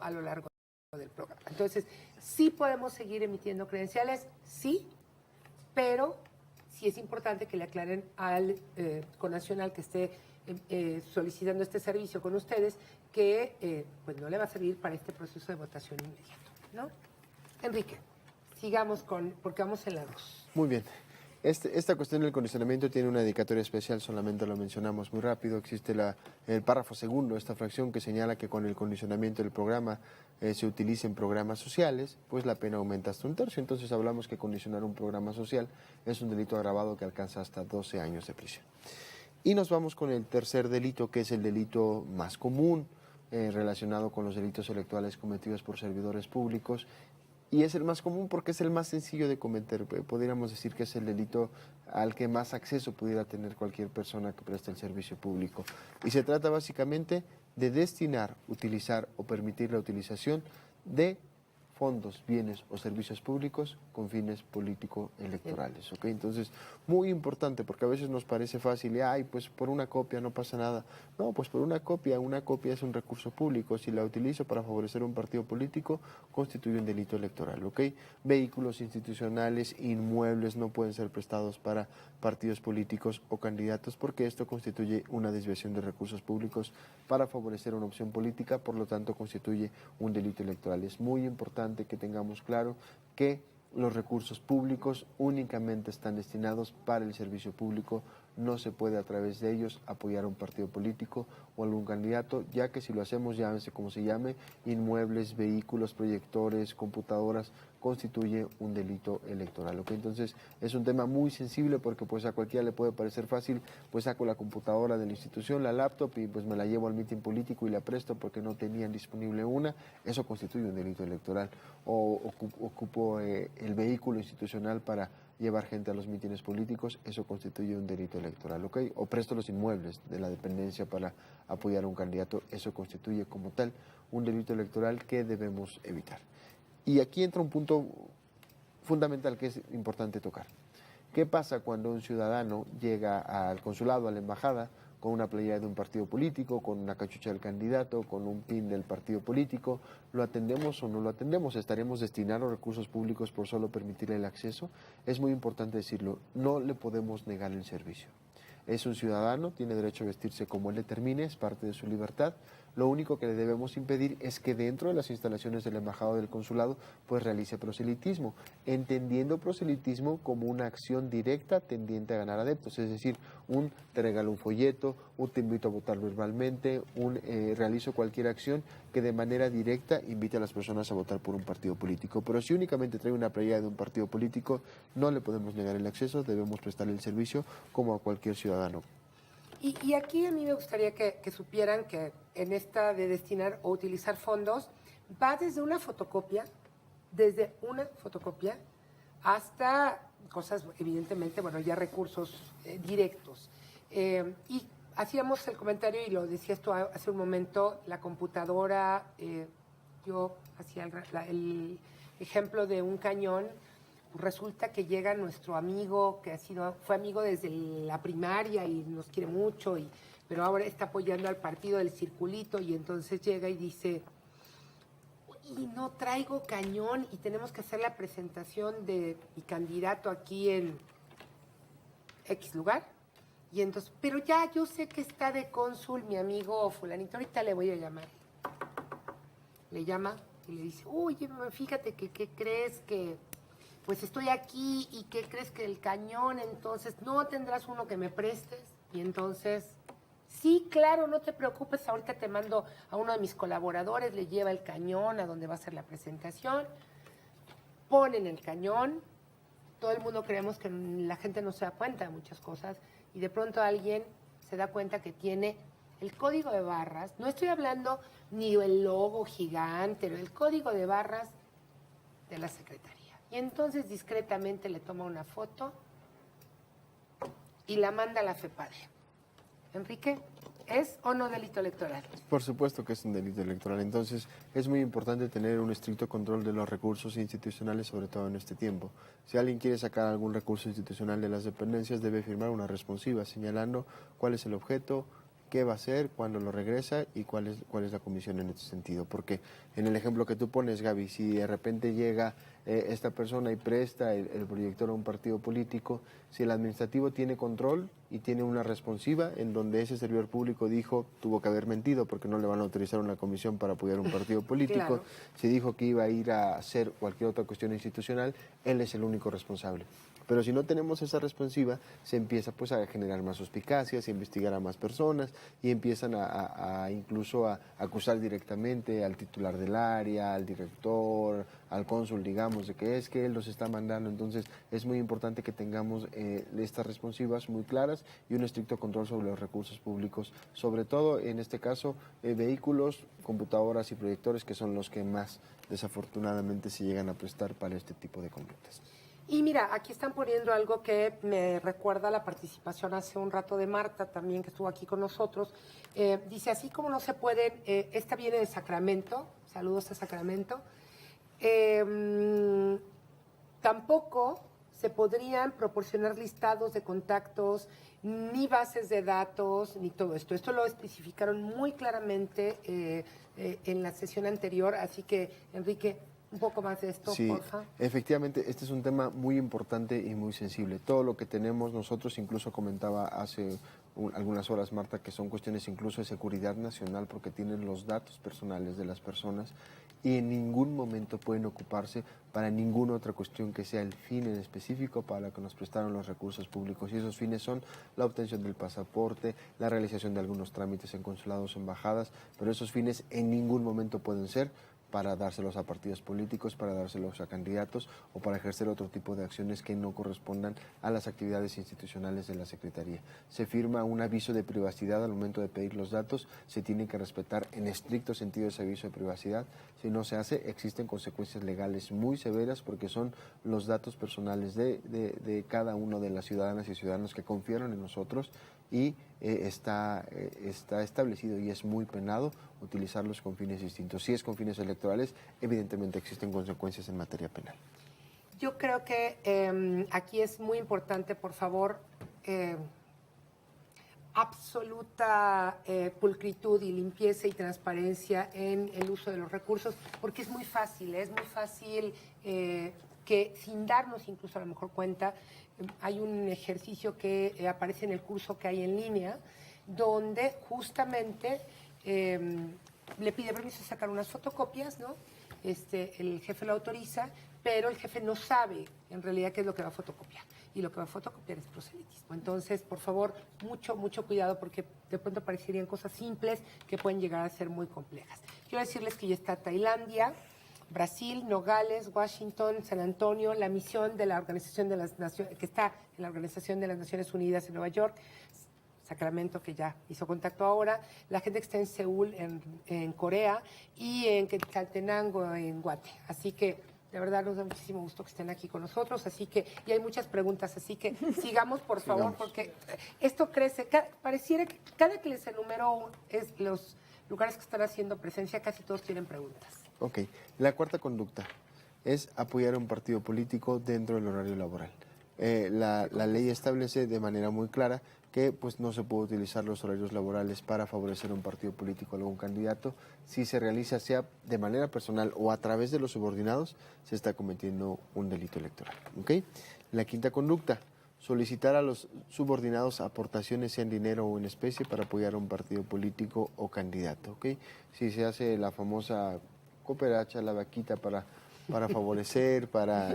a lo largo del programa. Entonces, sí podemos seguir emitiendo credenciales, sí, pero sí es importante que le aclaren al connacional que esté solicitando este servicio con ustedes que pues no le va a servir para este proceso de votación inmediato, ¿no? Enrique, sigamos porque vamos en la 2. Muy bien. Esta cuestión del condicionamiento tiene una dedicatoria especial, solamente lo mencionamos muy rápido. Existe el párrafo segundo, esta fracción que señala que con el condicionamiento del programa se utilicen programas sociales, pues la pena aumenta hasta 1/3. Entonces hablamos que condicionar un programa social es un delito agravado que alcanza hasta 12 años de prisión. Y nos vamos con el tercer delito, que es el delito más común relacionado con los delitos electorales cometidos por servidores públicos. Y es el más común porque es el más sencillo de cometer. Podríamos decir que es el delito al que más acceso pudiera tener cualquier persona que preste el servicio público. Y se trata básicamente de destinar, utilizar o permitir la utilización de fondos, bienes o servicios públicos con fines político-electorales. ¿Okay? Entonces, muy importante, porque a veces nos parece fácil, ay, pues por una copia no pasa nada. No, pues por una copia es un recurso público. Si la utilizo para favorecer un partido político, constituye un delito electoral. ¿Okay? Vehículos institucionales, inmuebles no pueden ser prestados para partidos políticos o candidatos porque esto constituye una desviación de recursos públicos para favorecer una opción política, por lo tanto constituye un delito electoral. Es muy importante que tengamos claro que los recursos públicos únicamente están destinados para el servicio público, no se puede a través de ellos apoyar a un partido político o algún candidato, ya que si lo hacemos, llámese como se llame, inmuebles, vehículos, proyectores, computadoras, constituye un delito electoral. ¿Okay? Entonces es un tema muy sensible porque pues a cualquiera le puede parecer fácil, pues saco la computadora de la institución, la laptop y pues me la llevo al mitin político y la presto porque no tenían disponible una, eso constituye un delito electoral. O ocupo el vehículo institucional para llevar gente a los mítines políticos, eso constituye un delito electoral, ¿ok? O presto los inmuebles de la dependencia para apoyar a un candidato, eso constituye como tal un delito electoral que debemos evitar. Y aquí entra un punto fundamental que es importante tocar. ¿Qué pasa cuando un ciudadano llega al consulado, a la embajada, con una playera de un partido político, con una cachucha del candidato, con un pin del partido político? ¿Lo atendemos o no lo atendemos? ¿Estaremos destinando recursos públicos por solo permitirle el acceso? Es muy importante decirlo, no le podemos negar el servicio. Es un ciudadano, tiene derecho a vestirse como él determine, es parte de su libertad. Lo único que le debemos impedir es que dentro de las instalaciones de la embajada o del consulado pues realice proselitismo, entendiendo proselitismo como una acción directa tendiente a ganar adeptos, es decir, te regalo un folleto, te invito a votar verbalmente, realizo cualquier acción que de manera directa invite a las personas a votar por un partido político. Pero si únicamente trae una playera de un partido político, no le podemos negar el acceso, debemos prestarle el servicio como a cualquier ciudadano. Y aquí a mí me gustaría que supieran que en esta de destinar o utilizar fondos va desde una fotocopia hasta cosas, evidentemente, bueno, ya recursos directos. Y hacíamos el comentario, y lo decías tú hace un momento, la computadora, yo hacía el ejemplo de un cañón. Resulta que llega nuestro amigo, que fue amigo desde la primaria y nos quiere mucho, pero ahora está apoyando al partido del circulito, y entonces llega y dice, y no traigo cañón y tenemos que hacer la presentación de mi candidato aquí en X lugar. Y entonces, pero ya yo sé que está de cónsul mi amigo fulanito, ahorita le voy a llamar. Le llama y le dice, oye, fíjate que ¿qué crees que...? Pues estoy aquí, ¿y qué crees que el cañón? Entonces, ¿no tendrás uno que me prestes? Y entonces, sí, claro, no te preocupes, ahorita te mando a uno de mis colaboradores, le lleva el cañón a donde va a ser la presentación, ponen el cañón, todo el mundo creemos que la gente no se da cuenta de muchas cosas, y de pronto alguien se da cuenta que tiene el código de barras, no estoy hablando ni del logo gigante, el código de barras de la Secretaría. Y entonces discretamente le toma una foto y la manda a la FEPADE. Enrique, ¿es o no delito electoral? Por supuesto que es un delito electoral. Entonces es muy importante tener un estricto control de los recursos institucionales, sobre todo en este tiempo. Si alguien quiere sacar algún recurso institucional de las dependencias, debe firmar una responsiva señalando cuál es el objeto, qué va a hacer, cuándo lo regresa y cuál es la comisión en ese sentido. Porque en el ejemplo que tú pones, Gaby, si de repente llega esta persona y presta el proyector a un partido político, si el administrativo tiene control y tiene una responsiva en donde ese servidor público dijo, tuvo que haber mentido porque no le van a autorizar una comisión para apoyar un partido político, Claro. si dijo que iba a ir a hacer cualquier otra cuestión institucional, él es el único responsable. Pero si no tenemos esa responsiva, se empieza pues a generar más suspicacias, a investigar a más personas y empiezan a incluso a acusar directamente al titular del área, al director, al cónsul, digamos, de que es que él los está mandando. Entonces es muy importante que tengamos estas responsivas muy claras y un estricto control sobre los recursos públicos, sobre todo en este caso vehículos, computadoras y proyectores, que son los que más desafortunadamente se llegan a prestar para este tipo de conductas. Y mira, aquí están poniendo algo que me recuerda a la participación hace un rato de Marta, también que estuvo aquí con nosotros. Dice, así como no se pueden, esta viene de Sacramento, saludos a Sacramento, tampoco se podrían proporcionar listados de contactos, ni bases de datos, ni todo esto. Esto lo especificaron muy claramente en la sesión anterior, así que, Enrique, un poco más de esto, Sí, porfa. efectivamente, este es un tema muy importante y muy sensible. Todo lo que tenemos nosotros, incluso comentaba hace algunas horas Marta, que son cuestiones incluso de seguridad nacional porque tienen los datos personales de las personas y en ningún momento pueden ocuparse para ninguna otra cuestión que sea el fin en específico para la que nos prestaron los recursos públicos. Y esos fines son la obtención del pasaporte, la realización de algunos trámites en consulados, embajadas, pero esos fines en ningún momento pueden ser para dárselos a partidos políticos, para dárselos a candidatos o para ejercer otro tipo de acciones que no correspondan a las actividades institucionales de la Secretaría. Se firma un aviso de privacidad al momento de pedir los datos, se tiene que respetar en estricto sentido ese aviso de privacidad. Si no se hace, existen consecuencias legales muy severas porque son los datos personales de cada uno de las ciudadanas y ciudadanos que confiaron en nosotros y está establecido y es muy penado utilizarlos con fines distintos. Si es con fines electorales, evidentemente existen consecuencias en materia penal. Yo creo que aquí es muy importante, por favor, absoluta pulcritud y limpieza y transparencia en el uso de los recursos, porque es muy fácil que sin darnos incluso a lo mejor cuenta, hay un ejercicio que aparece en el curso que hay en línea, donde justamente le pide permiso de sacar unas fotocopias, ¿no? El jefe lo autoriza, pero el jefe no sabe en realidad qué es lo que va a fotocopiar. Y lo que va a fotocopiar es proselitismo. Entonces, por favor, mucho cuidado porque de pronto parecerían cosas simples que pueden llegar a ser muy complejas. Quiero decirles que ya está Tailandia, Brasil, Nogales, Washington, San Antonio, la misión de la Organización de las Naciones, que está en la Organización de las Naciones Unidas en Nueva York, Sacramento, que ya hizo contacto ahora, la gente que está en Seúl, en Corea, y en Quetzaltenango, en Guate. Así que, de verdad, nos da muchísimo gusto que estén aquí con nosotros, así que, y hay muchas preguntas, así que sigamos, por favor, porque esto crece, pareciera que cada que les enumero los lugares que están haciendo presencia, casi todos tienen preguntas. Ok, la cuarta conducta es apoyar a un partido político dentro del horario laboral. La ley establece de manera muy clara que pues no se puede utilizar los horarios laborales para favorecer a un partido político o algún candidato. Si se realiza sea de manera personal o a través de los subordinados, se está cometiendo un delito electoral. ¿Okay? La quinta conducta, solicitar a los subordinados aportaciones, sea en dinero o en especie, para apoyar a un partido político o candidato. ¿Okay? Si se hace la famosa cooperacha, la vaquita para favorecer, para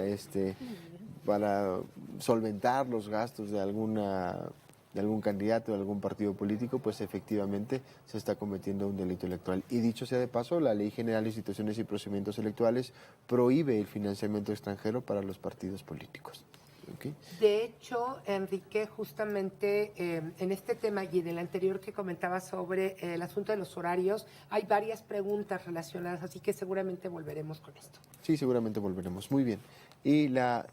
solventar los gastos de algún candidato, de algún partido político, pues efectivamente se está cometiendo un delito electoral. Y dicho sea de paso, la Ley General de Instituciones y Procedimientos Electorales prohíbe el financiamiento extranjero para los partidos políticos. ¿Okay? De hecho, Enrique, justamente en este tema y en el anterior que comentaba sobre el asunto de los horarios, hay varias preguntas relacionadas, así que seguramente volveremos con esto. Sí, seguramente volveremos. Muy bien. Y la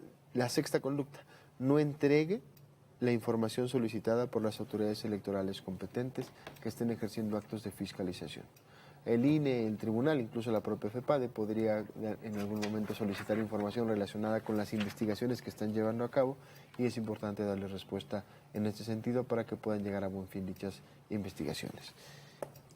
sexta conducta, no entregue la información solicitada por las autoridades electorales competentes que estén ejerciendo actos de fiscalización. el INE, el tribunal, incluso la propia FEPADE podría en algún momento solicitar información relacionada con las investigaciones que están llevando a cabo y es importante darle respuesta en este sentido para que puedan llegar a buen fin dichas investigaciones.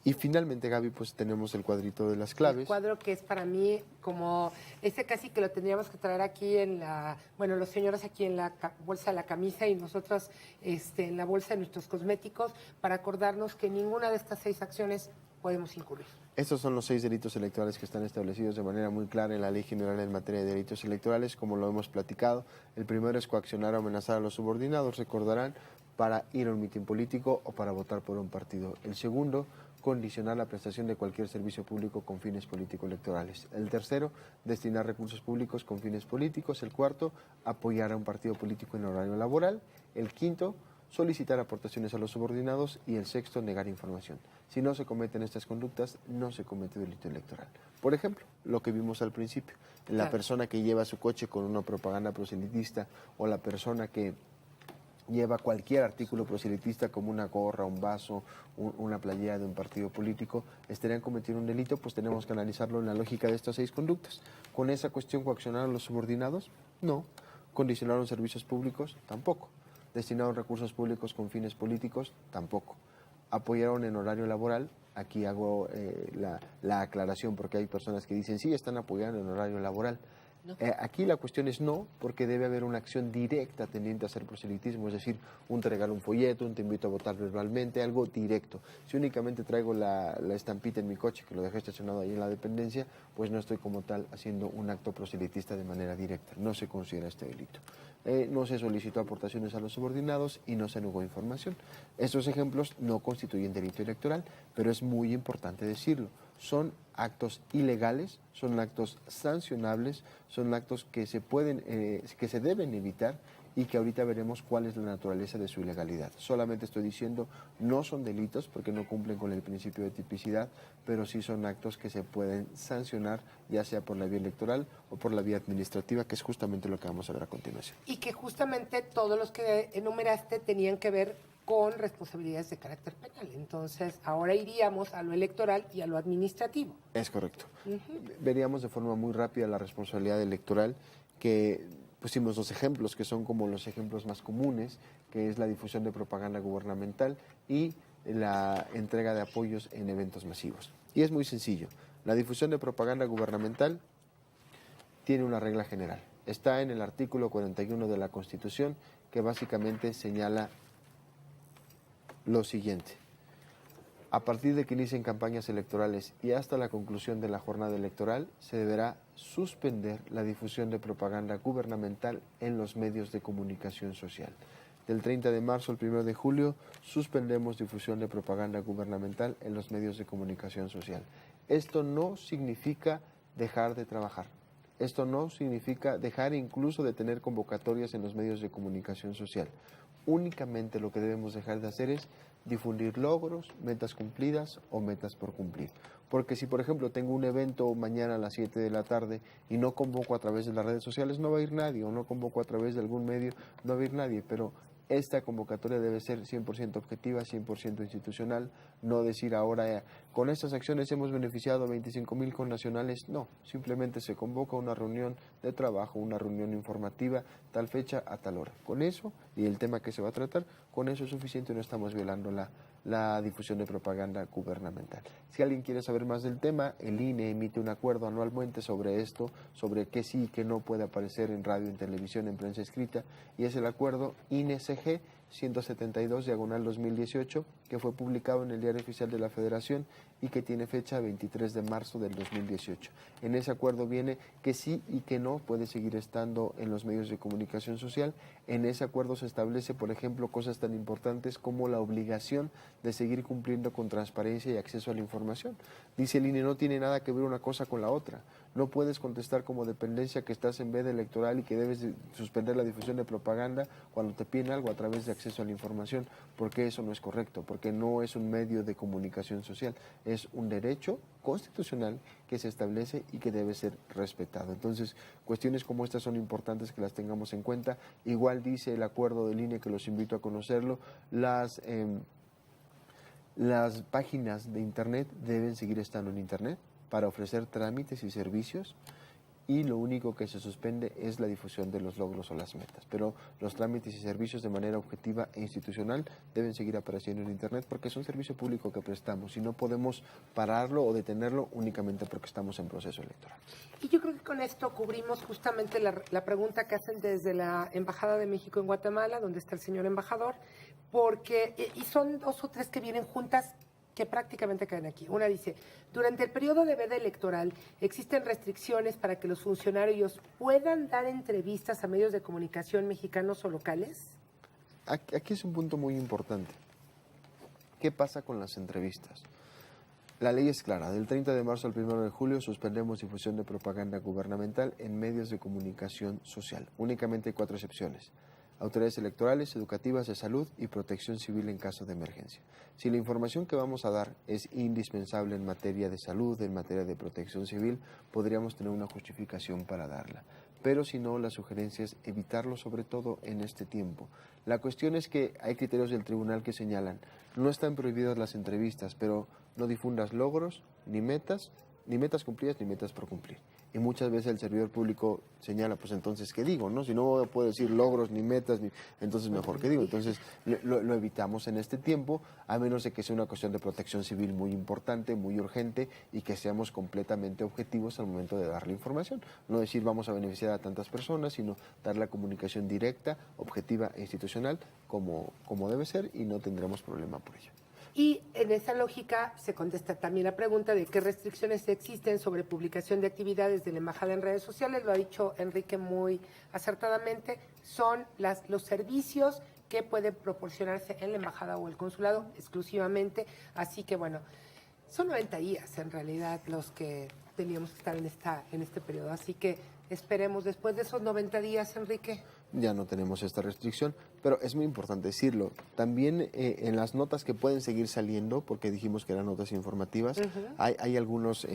Y finalmente, Gaby, pues tenemos el cuadrito de las claves. El cuadro que es para mí como, ese casi que lo tendríamos que traer aquí en la, bueno, los señores aquí en la bolsa de la camisa y nosotros en la bolsa de nuestros cosméticos para acordarnos que ninguna de estas 6 acciones podemos incurrir. Estos son los 6 delitos electorales que están establecidos de manera muy clara en la Ley General en materia de delitos electorales, como lo hemos platicado. El primero es coaccionar o amenazar a los subordinados, recordarán, para ir a un mitin político o para votar por un partido. El segundo, condicionar la prestación de cualquier servicio público con fines político-electorales. El tercero, destinar recursos públicos con fines políticos. El cuarto, apoyar a un partido político en horario laboral. El quinto, solicitar aportaciones a los subordinados. Y el sexto, negar información. Si no se cometen estas conductas, no se comete delito electoral. Por ejemplo, lo que vimos al principio, la persona que lleva su coche con una propaganda proselitista o la persona que lleva cualquier artículo proselitista como una gorra, un vaso, una playera de un partido político, estarían cometiendo un delito, pues tenemos que analizarlo en la lógica de estas 6 conductas. ¿Con esa cuestión coaccionar a los subordinados? No. ¿Condicionaron servicios públicos? Tampoco. ¿Destinaron recursos públicos con fines políticos? Tampoco. ¿Apoyaron en horario laboral? Aquí hago la aclaración porque hay personas que dicen, sí, están apoyando en horario laboral. No. Aquí la cuestión es no, porque debe haber una acción directa tendiente a hacer proselitismo, es decir, te regalo un folleto, te invito a votar verbalmente, algo directo. Si únicamente traigo la estampita en mi coche, que lo dejé estacionado ahí en la dependencia, pues no estoy como tal haciendo un acto proselitista de manera directa, no se considera este delito. No se solicitó aportaciones a los subordinados y no se negó información. Estos ejemplos no constituyen delito electoral, pero es muy importante decirlo. Son actos ilegales, son actos sancionables, son actos que se pueden, que se deben evitar y que ahorita veremos cuál es la naturaleza de su ilegalidad. Solamente estoy diciendo, no son delitos porque no cumplen con el principio de tipicidad, pero sí son actos que se pueden sancionar, ya sea por la vía electoral o por la vía administrativa, que es justamente lo que vamos a ver a continuación. Y que justamente todos los que enumeraste tenían que ver con responsabilidades de carácter penal. Entonces, ahora iríamos a lo electoral y a lo administrativo. Es correcto. Veríamos de forma muy rápida la responsabilidad electoral, que pusimos 2 ejemplos, que son como los ejemplos más comunes, que es la difusión de propaganda gubernamental y la entrega de apoyos en eventos masivos. Y es muy sencillo. La difusión de propaganda gubernamental tiene una regla general. Está en el artículo 41 de la Constitución, que básicamente señala lo siguiente: a partir de que inicien campañas electorales y hasta la conclusión de la jornada electoral, se deberá suspender la difusión de propaganda gubernamental en los medios de comunicación social. Del 30 de marzo al 1 de julio, suspendemos difusión de propaganda gubernamental en los medios de comunicación social. Esto no significa dejar de trabajar. Esto no significa dejar incluso de tener convocatorias en los medios de comunicación social. Únicamente lo que debemos dejar de hacer es difundir logros, metas cumplidas o metas por cumplir. Porque si, por ejemplo, tengo un evento mañana a las 7 de la tarde y no convoco a través de las redes sociales, no va a ir nadie, o no convoco a través de algún medio, no va a ir nadie, pero esta convocatoria debe ser 100% objetiva, 100% institucional, no decir ahora, con estas acciones hemos beneficiado a 25,000 connacionales, no, simplemente se convoca una reunión de trabajo, una reunión informativa, tal fecha a tal hora. Con eso, y el tema que se va a tratar, con eso es suficiente y no estamos violando la difusión de propaganda gubernamental. Si alguien quiere saber más del tema, el INE emite un acuerdo anualmente sobre esto, sobre qué sí y qué no puede aparecer en radio, en televisión, en prensa escrita, y es el acuerdo INE-CG 172/2018, que fue publicado en el Diario Oficial de la Federación y que tiene fecha 23 de marzo del 2018. En ese acuerdo viene que sí y que no puede seguir estando en los medios de comunicación social. En ese acuerdo se establece, por ejemplo, cosas tan importantes como la obligación de seguir cumpliendo con transparencia y acceso a la información. Dice el INE, no tiene nada que ver una cosa con la otra. No puedes contestar como dependencia que estás en veda electoral y que debes de suspender la difusión de propaganda cuando te piden algo a través de acceso a la información, porque eso no es correcto, porque no es un medio de comunicación social, es un derecho constitucional que se establece y que debe ser respetado. Entonces, cuestiones como estas son importantes que las tengamos en cuenta. Igual dice el acuerdo del INE, que los invito a conocerlo, Las páginas de Internet deben seguir estando en Internet para ofrecer trámites y servicios, y lo único que se suspende es la difusión de los logros o las metas. Pero los trámites y servicios de manera objetiva e institucional deben seguir apareciendo en Internet porque es un servicio público que prestamos y no podemos pararlo o detenerlo únicamente porque estamos en proceso electoral. Y yo creo que con esto cubrimos justamente la pregunta que hacen desde la Embajada de México en Guatemala, donde está el señor embajador, porque, y son 2 o 3 que vienen juntas, que prácticamente caen aquí. Una dice, durante el periodo de veda electoral existen restricciones para que los funcionarios puedan dar entrevistas a medios de comunicación mexicanos o locales. Aquí es un punto muy importante. ¿Qué pasa con las entrevistas? La ley es clara. Del 30 de marzo al 1 de julio suspendemos difusión de propaganda gubernamental en medios de comunicación social. Únicamente hay 4 excepciones: autoridades electorales, educativas, de salud y protección civil en caso de emergencia. Si la información que vamos a dar es indispensable en materia de salud, en materia de protección civil, podríamos tener una justificación para darla. Pero si no, la sugerencia es evitarlo, sobre todo en este tiempo. La cuestión es que hay criterios del tribunal que señalan, no están prohibidas las entrevistas, pero no difundas logros, ni metas cumplidas, ni metas por cumplir. Y muchas veces el servidor público señala, pues entonces, ¿qué digo? ¿No? Si no puedo decir logros ni metas, entonces mejor, ¿qué digo? Entonces lo evitamos en este tiempo, a menos de que sea una cuestión de protección civil muy importante, muy urgente, y que seamos completamente objetivos al momento de dar la información. No decir vamos a beneficiar a tantas personas, sino dar la comunicación directa, objetiva e institucional como debe ser, y no tendremos problema por ello. Y en esa lógica se contesta también la pregunta de qué restricciones existen sobre publicación de actividades de la embajada en redes sociales. Lo ha dicho Enrique muy acertadamente, son los servicios que pueden proporcionarse en la embajada o el consulado exclusivamente. Así que bueno, son 90 días en realidad los que teníamos que estar en este periodo. Así que esperemos después de esos 90 días, Enrique. Ya no tenemos esta restricción, pero es muy importante decirlo. También en las notas que pueden seguir saliendo, porque dijimos que eran notas informativas, hay algunos,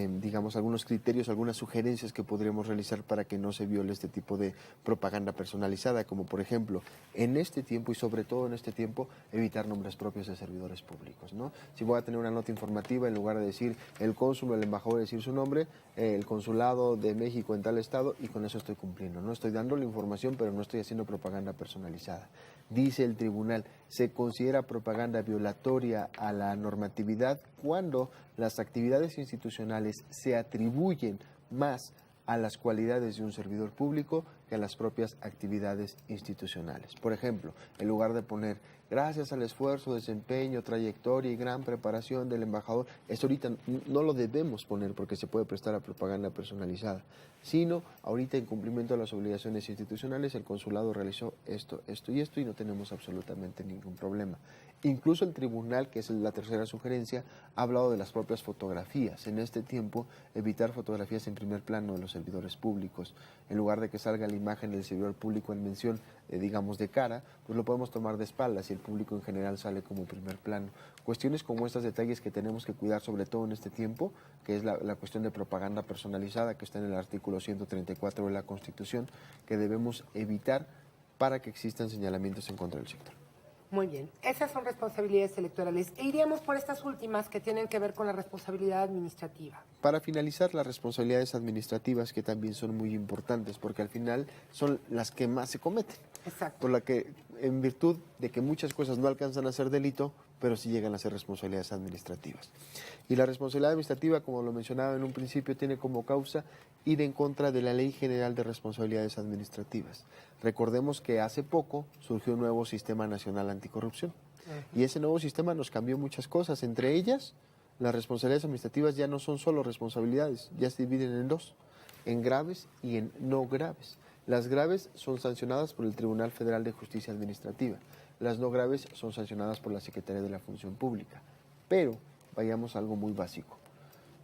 algunos criterios, algunas sugerencias que podríamos realizar para que no se viole este tipo de propaganda personalizada, como por ejemplo, en este tiempo y sobre todo en este tiempo, evitar nombres propios de servidores públicos, ¿no? Si voy a tener una nota informativa, en lugar de decir el cónsul o el embajador, decir su nombre, el consulado de México en tal estado, y con eso estoy cumpliendo. No estoy dando la información, pero no estoy haciendo propaganda personalizada. Dice el tribunal, se considera propaganda violatoria a la normatividad cuando las actividades institucionales se atribuyen más a las cualidades de un servidor público que a las propias actividades institucionales. Por ejemplo, en lugar de poner gracias al esfuerzo, desempeño, trayectoria y gran preparación del embajador, esto ahorita no lo debemos poner porque se puede prestar a propaganda personalizada, sino ahorita en cumplimiento de las obligaciones institucionales el consulado realizó esto y no tenemos absolutamente ningún problema. Incluso el tribunal, que es la tercera sugerencia, ha hablado de las propias fotografías. En este tiempo, evitar fotografías en primer plano de los servidores públicos. En lugar de que salga la imagen del servidor público en mención, de cara, pues lo podemos tomar de espaldas y el público en general sale como primer plano. Cuestiones como estos detalles que tenemos que cuidar, sobre todo en este tiempo, que es la cuestión de propaganda personalizada, que está en el artículo 134 de la Constitución, que debemos evitar para que existan señalamientos en contra del sector. Muy bien, esas son responsabilidades electorales. E iríamos por estas últimas que tienen que ver con la responsabilidad administrativa. Para finalizar, las responsabilidades administrativas, que también son muy importantes, porque al final son las que más se cometen. Exacto. Por la que, en virtud de que muchas cosas no alcanzan a ser delito, pero sí llegan a ser responsabilidades administrativas. Y la responsabilidad administrativa, como lo mencionaba en un principio, tiene como causa ir en contra de la Ley General de Responsabilidades Administrativas. Recordemos que hace poco surgió un nuevo Sistema Nacional Anticorrupción. Y ese nuevo sistema nos cambió muchas cosas, entre ellas las responsabilidades administrativas ya no son solo responsabilidades, ya se dividen en 2, en graves y en no graves. Las graves son sancionadas por el Tribunal Federal de Justicia Administrativa, las no graves son sancionadas por la Secretaría de la Función Pública. Pero vayamos a algo muy básico.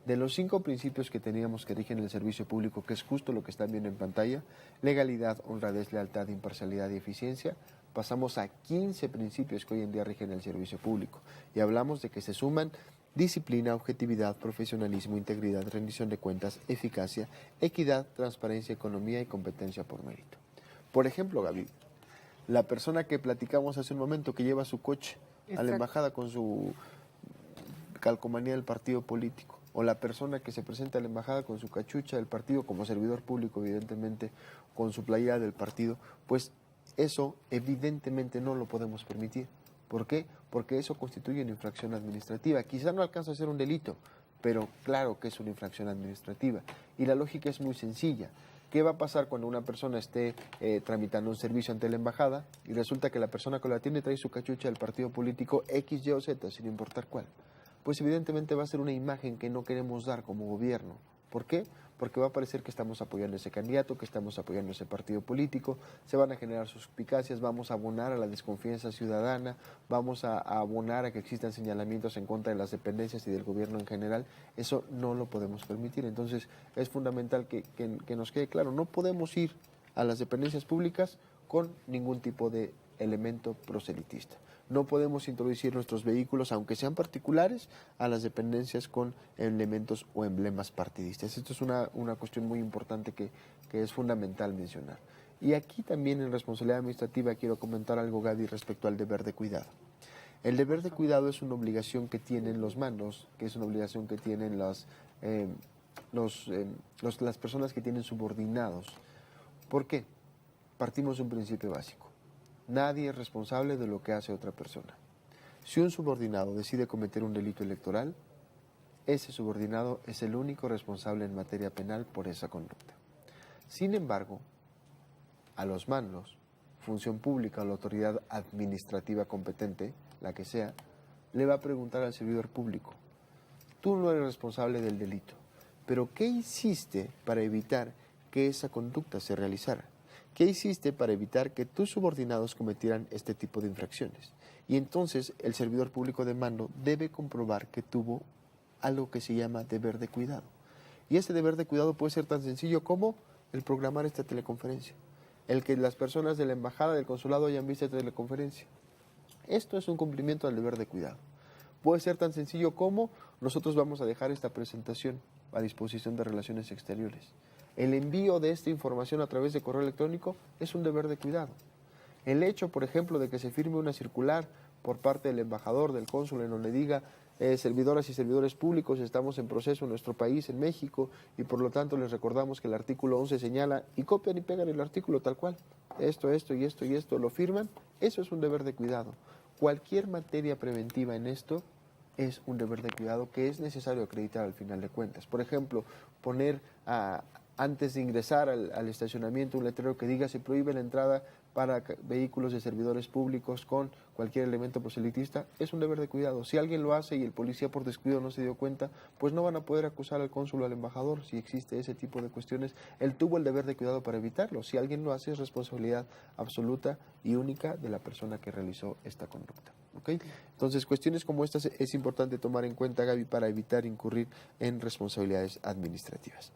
De los 5 principios que teníamos que rigen el servicio público, que es justo lo que están viendo en pantalla, legalidad, honradez, lealtad, imparcialidad y eficiencia, pasamos a 15 principios que hoy en día rigen el servicio público. Y hablamos de que se suman disciplina, objetividad, profesionalismo, integridad, rendición de cuentas, eficacia, equidad, transparencia, economía y competencia por mérito. Por ejemplo, Gaby, la persona que platicamos hace un momento que lleva su coche a la embajada con su calcomanía del partido político, o la persona que se presenta a la embajada con su cachucha del partido, como servidor público, evidentemente, con su playera del partido, pues eso evidentemente no lo podemos permitir. ¿Por qué? Porque eso constituye una infracción administrativa. Quizá no alcanza a ser un delito, pero claro que es una infracción administrativa. Y la lógica es muy sencilla. ¿Qué va a pasar cuando una persona esté tramitando un servicio ante la embajada y resulta que la persona que lo atiende trae su cachucha del partido político X, Y o Z, sin importar cuál? Pues evidentemente va a ser una imagen que no queremos dar como gobierno. ¿Por qué? Porque va a parecer que estamos apoyando a ese candidato, que estamos apoyando a ese partido político, se van a generar suspicacias, vamos a abonar a la desconfianza ciudadana, vamos a abonar a que existan señalamientos en contra de las dependencias y del gobierno en general. Eso no lo podemos permitir. Entonces es fundamental que nos quede claro, no podemos ir a las dependencias públicas con ningún tipo de elemento proselitista. No podemos introducir nuestros vehículos, aunque sean particulares, a las dependencias con elementos o emblemas partidistas. Esto es una cuestión muy importante que es fundamental mencionar. Y aquí también en responsabilidad administrativa quiero comentar algo, Gaby, respecto al deber de cuidado. El deber de cuidado es una obligación que tienen los mandos, que es una obligación que tienen las personas que tienen subordinados. ¿Por qué? Partimos de un principio básico. Nadie es responsable de lo que hace otra persona. Si un subordinado decide cometer un delito electoral, ese subordinado es el único responsable en materia penal por esa conducta. Sin embargo, a los mandos, función pública o la autoridad administrativa competente, la que sea, le va a preguntar al servidor público, tú no eres responsable del delito, pero ¿qué hiciste para evitar que esa conducta se realizara? ¿Qué hiciste para evitar que tus subordinados cometieran este tipo de infracciones? Y entonces el servidor público de mando debe comprobar que tuvo algo que se llama deber de cuidado. Y ese deber de cuidado puede ser tan sencillo como el programar esta teleconferencia, el que las personas de la embajada, del consulado hayan visto esta teleconferencia. Esto es un cumplimiento del deber de cuidado. Puede ser tan sencillo como nosotros vamos a dejar esta presentación a disposición de Relaciones Exteriores. El envío de esta información a través de correo electrónico es un deber de cuidado. El hecho, por ejemplo, de que se firme una circular por parte del embajador, del cónsul, en donde diga servidoras y servidores públicos, estamos en proceso en nuestro país, en México, y por lo tanto les recordamos que el artículo 11 señala, y copian y pegan el artículo tal cual, esto y esto, lo firman, eso es un deber de cuidado. Cualquier materia preventiva en esto es un deber de cuidado que es necesario acreditar al final de cuentas. Por ejemplo, poner antes de ingresar al estacionamiento un letrero que diga se prohíbe la entrada para vehículos de servidores públicos con cualquier elemento proselitista, es un deber de cuidado. Si alguien lo hace y el policía por descuido no se dio cuenta, pues no van a poder acusar al cónsul o al embajador si existe ese tipo de cuestiones. Él tuvo el deber de cuidado para evitarlo. Si alguien lo hace, es responsabilidad absoluta y única de la persona que realizó esta conducta. ¿Okay? Entonces, cuestiones como estas es importante tomar en cuenta, Gaby, para evitar incurrir en responsabilidades administrativas.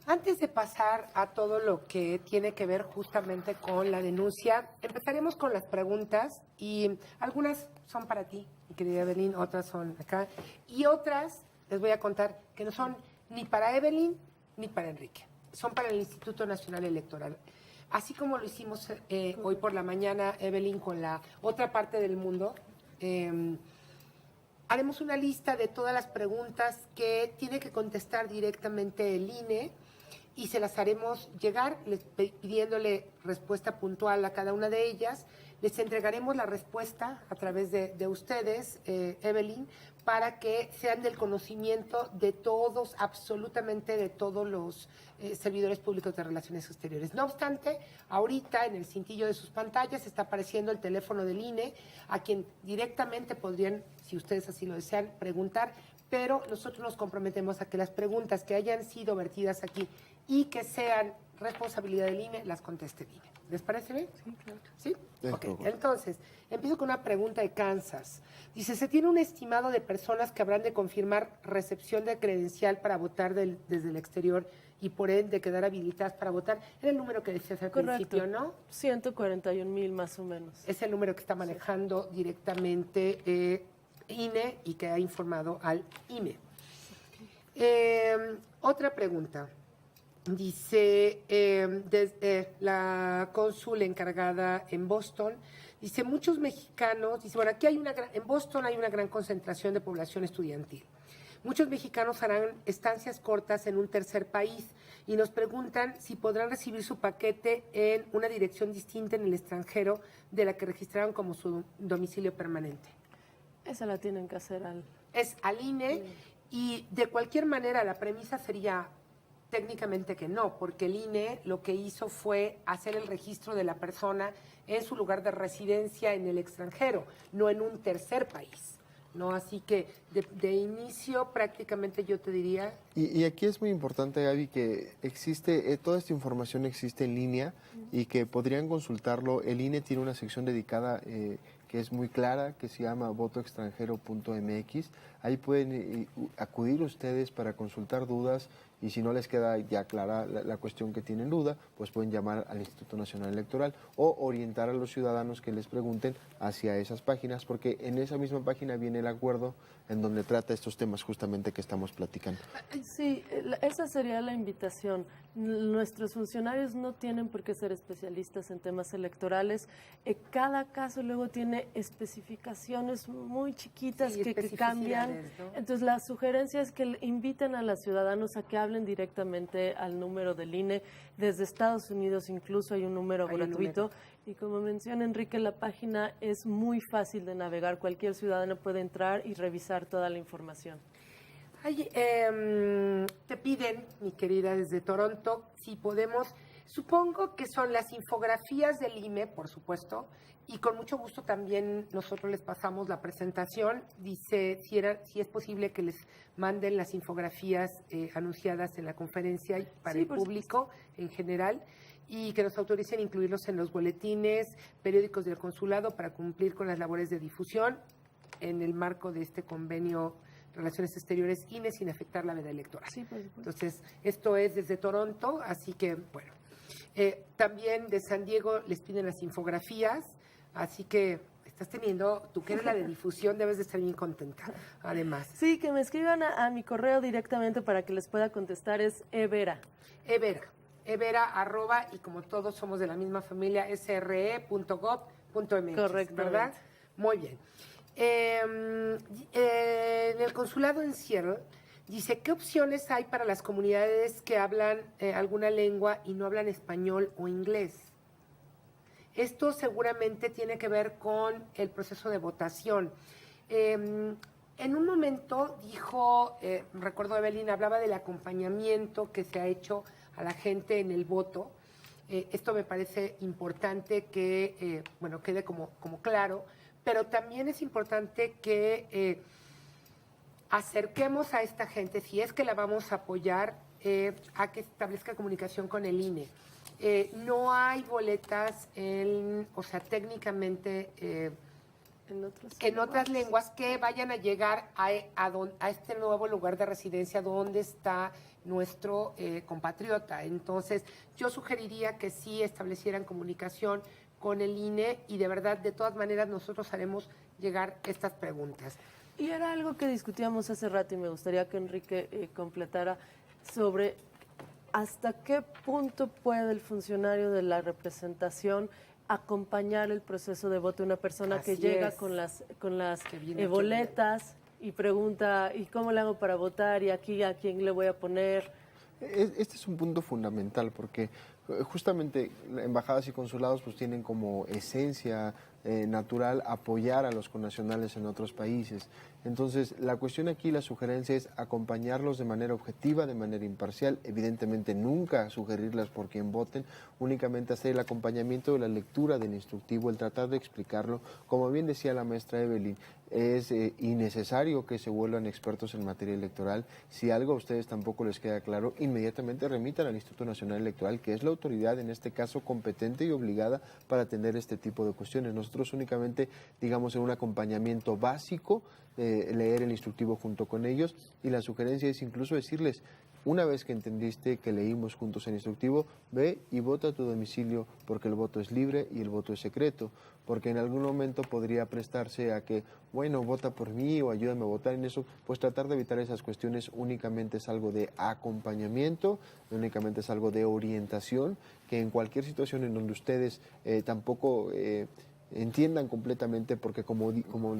Antes de pasar a todo lo que tiene que ver justamente con la denuncia, empezaremos con las preguntas y algunas son para ti, mi querida Evelyn, otras son acá y otras les voy a contar que no son ni para Evelyn ni para Enrique, son para el Instituto Nacional Electoral. Así como lo hicimos hoy por la mañana, Evelyn, con la otra parte del mundo, haremos una lista de todas las preguntas que tiene que contestar directamente el INE y se las haremos llegar pidiéndole respuesta puntual a cada una de ellas. Les entregaremos la respuesta a través de ustedes, Evelyn, para que sean del conocimiento de todos, absolutamente de todos los servidores públicos de Relaciones Exteriores. No obstante, ahorita en el cintillo de sus pantallas está apareciendo el teléfono del INE, a quien directamente podrían, si ustedes así lo desean, preguntar, pero nosotros nos comprometemos a que las preguntas que hayan sido vertidas aquí y que sean responsabilidad del INE, las conteste el INE. ¿Les parece bien? Sí, claro. ¿Sí? Ok, entonces, empiezo con una pregunta de Kansas. Dice, ¿se tiene un estimado de personas que habrán de confirmar recepción de credencial para votar desde el exterior y por ende quedar habilitadas para votar? Era el número que decías al principio, ¿no? 141,000 más o menos. Es el número que está manejando directamente INE y que ha informado al INE. Otra pregunta. Dice la cónsul encargada en Boston, dice muchos mexicanos, dice, bueno, aquí en Boston hay una gran concentración de población estudiantil. Muchos mexicanos harán estancias cortas en un tercer país y nos preguntan si podrán recibir su paquete en una dirección distinta en el extranjero de la que registraron como su domicilio permanente. Esa la tienen que hacer al... Es al INE y de cualquier manera la premisa sería técnicamente que no, porque el INE lo que hizo fue hacer el registro de la persona en su lugar de residencia en el extranjero, no en un tercer país. ¿No? Así que de inicio prácticamente yo te diría... Y aquí es muy importante, Gaby, que existe, toda esta información existe en línea y que podrían consultarlo. El INE tiene una sección dedicada que es muy clara, que se llama votoextranjero.mx. Ahí pueden acudir ustedes para consultar dudas y si no les queda ya clara la cuestión que tienen duda, pues pueden llamar al Instituto Nacional Electoral o orientar a los ciudadanos que les pregunten hacia esas páginas, porque en esa misma página viene el acuerdo en donde trata estos temas justamente que estamos platicando. Sí, esa sería la invitación. Nuestros funcionarios no tienen por qué ser especialistas en temas electorales. Cada caso luego tiene especificaciones muy chiquitas Sí, que cambian. ¿no? Entonces, la sugerencia es que inviten a los ciudadanos a que hablen directamente al número del INE. Desde Estados Unidos incluso hay un número gratuito. Y como menciona Enrique, la página es muy fácil de navegar. Cualquier ciudadano puede entrar y revisar toda la información. Te piden, mi querida, desde Toronto, si podemos, supongo que son las infografías del INE, por supuesto, y con mucho gusto también nosotros les pasamos la presentación. Dice si es posible que les manden las infografías anunciadas en la conferencia para el público en general, y que nos autoricen incluirlos en los boletines, periódicos del consulado para cumplir con las labores de difusión en el marco de este convenio Relaciones Exteriores INE sin afectar la veda electoral. Sí, por supuesto. Entonces, esto es desde Toronto, así que, bueno. También de San Diego les piden las infografías, así que estás teniendo, tú que eres la de difusión, debes de estar bien contenta, además. Sí, que me escriban a mi correo directamente para que les pueda contestar, es Evera. Evera, y como todos somos de la misma familia, sre.gov.mx, Correctamente. ¿verdad? Muy bien. En el consulado en Seattle dice, ¿qué opciones hay para las comunidades que hablan alguna lengua y no hablan español o inglés? Esto seguramente tiene que ver con el proceso de votación. En un momento dijo, recuerdo Evelyn, hablaba del acompañamiento que se ha hecho a la gente en el voto. Esto me parece importante que, quede como claro, pero también es importante que acerquemos a esta gente, si es que la vamos a apoyar, a que establezca comunicación con el INE. No hay boletas técnicamente en otras lenguas que vayan a llegar a este nuevo lugar de residencia donde está nuestro compatriota. Entonces, yo sugeriría que sí establecieran comunicación con el INE y de verdad, de todas maneras, nosotros haremos llegar estas preguntas. Y era algo que discutíamos hace rato y me gustaría que Enrique completara sobre hasta qué punto puede el funcionario de la representación acompañar el proceso de voto de una persona Así que llega es. con las boletas y pregunta, ¿y cómo le hago para votar? ¿Y aquí a quién le voy a poner? Este es un punto fundamental porque justamente embajadas y consulados pues tienen como esencia natural apoyar a los connacionales en otros países. Entonces, la cuestión aquí, la sugerencia es acompañarlos de manera objetiva, de manera imparcial, evidentemente nunca sugerirlas por quien voten, únicamente hacer el acompañamiento de la lectura del instructivo, el tratar de explicarlo. Como bien decía la maestra Evelyn, es innecesario que se vuelvan expertos en materia electoral. Si algo a ustedes tampoco les queda claro, inmediatamente remitan al Instituto Nacional Electoral, que es la autoridad, en este caso, competente y obligada para atender este tipo de cuestiones. Nosotros únicamente, digamos, en un acompañamiento básico, leer el instructivo junto con ellos, y la sugerencia es incluso decirles, una vez que entendiste que leímos juntos el instructivo, ve y vota a tu domicilio, porque el voto es libre y el voto es secreto, porque en algún momento podría prestarse a que, bueno, vota por mí o ayúdame a votar en eso, pues tratar de evitar esas cuestiones. Únicamente es algo de acompañamiento, únicamente es algo de orientación, que en cualquier situación en donde ustedes tampoco entiendan completamente, porque como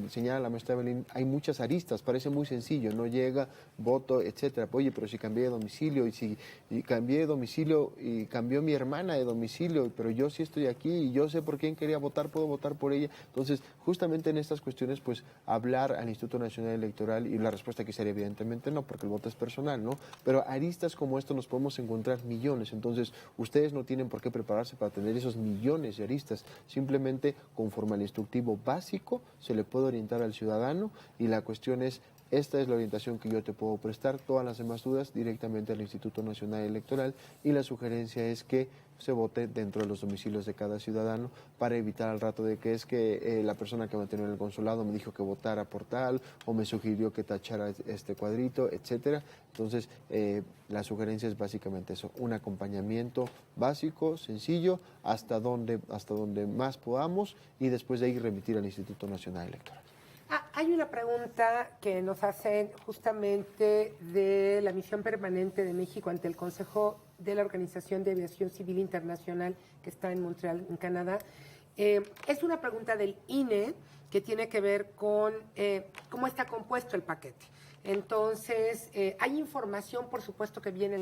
señala la maestra Evelyn, hay muchas aristas, parece muy sencillo, no llega, voto, etcétera. Oye, pero si cambié de domicilio, y cambié de domicilio y cambió mi hermana de domicilio, pero yo sí estoy aquí y yo sé por quién quería votar, puedo votar por ella. Entonces, justamente en estas cuestiones, pues hablar al Instituto Nacional Electoral, y la respuesta aquí sería evidentemente no, porque el voto es personal, ¿no? Pero aristas como esto nos podemos encontrar millones, entonces ustedes no tienen por qué prepararse para tener esos millones de aristas, simplemente conforme al instructivo básico se le puede orientar al ciudadano, y la cuestión es, esta es la orientación que yo te puedo prestar, todas las demás dudas directamente al Instituto Nacional Electoral, y la sugerencia es que se vote dentro de los domicilios de cada ciudadano, para evitar al rato de que es que la persona que me atendió en el consulado me dijo que votara por tal, o me sugirió que tachara este cuadrito, etcétera. Entonces, la sugerencia es básicamente eso, un acompañamiento básico, sencillo, hasta donde más podamos, y después de ahí remitir al Instituto Nacional Electoral. Hay una pregunta que nos hacen justamente de la misión permanente de México ante el Consejo de la Organización de Aviación Civil Internacional, que está en Montreal, en Canadá. Es una pregunta del INE que tiene que ver con cómo está compuesto el paquete. Entonces, hay información, por supuesto, que viene